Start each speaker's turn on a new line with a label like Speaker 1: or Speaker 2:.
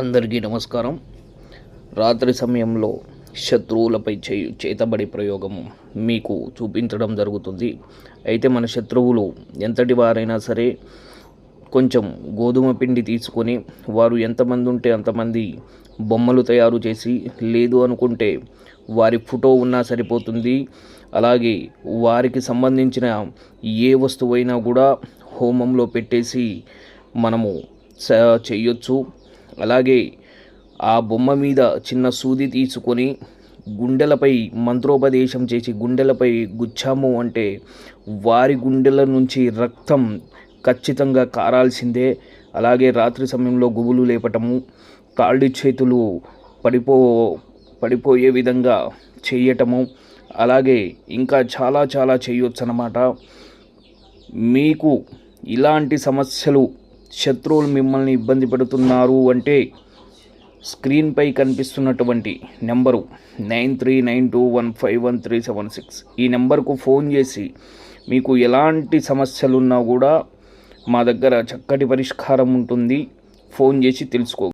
Speaker 1: అందరికీ నమస్కారం. రాత్రి సమయంలో శత్రువులపై చేతబడి ప్రయోగము మీకు చూపించడం జరుగుతుంది. అయితే మన శత్రువులు ఎంతటి వారైనా సరే కొంచెం గోధుమ పిండి తీసుకొని వారు ఎంతమంది ఉంటే అంతమంది బొమ్మలు తయారు చేసి, లేదు అనుకుంటే వారి ఫోటో ఉన్నా సరిపోతుంది. అలాగే వారికి సంబంధించిన ఏ వస్తువైనా కూడా హోమంలో పెట్టేసి మనము చెయ్యొచ్చు. అలాగే ఆ బొమ్మ మీద చిన్న సూది తీసుకొని గుండెలపై మంత్రోపదేశం చేసి గుండెలపై గుచ్చాము అంటే వారి గుండెల నుంచి రక్తం ఖచ్చితంగా కారాల్సిందే. అలాగే రాత్రి సమయంలో గుబులు లేపటము, కాళ్ళు చేతులు పడిపోయే విధంగా చేయటము, అలాగే ఇంకా చాలా చాలా చేయొచ్చు అన్నమాట. మీకు ఇలాంటి సమస్యలు, శత్రువులు మిమ్మల్ని ఇబ్బంది పెడుతున్నారు అంటే స్క్రీన్పై కనిపిస్తున్నటువంటి నెంబరు 9392151376 ఈ నెంబర్కు ఫోన్ చేసి మీకు ఎలాంటి సమస్యలున్నా కూడా మా దగ్గర చక్కటి పరిష్కారం ఉంటుంది. ఫోన్ చేసి తెలుసుకో.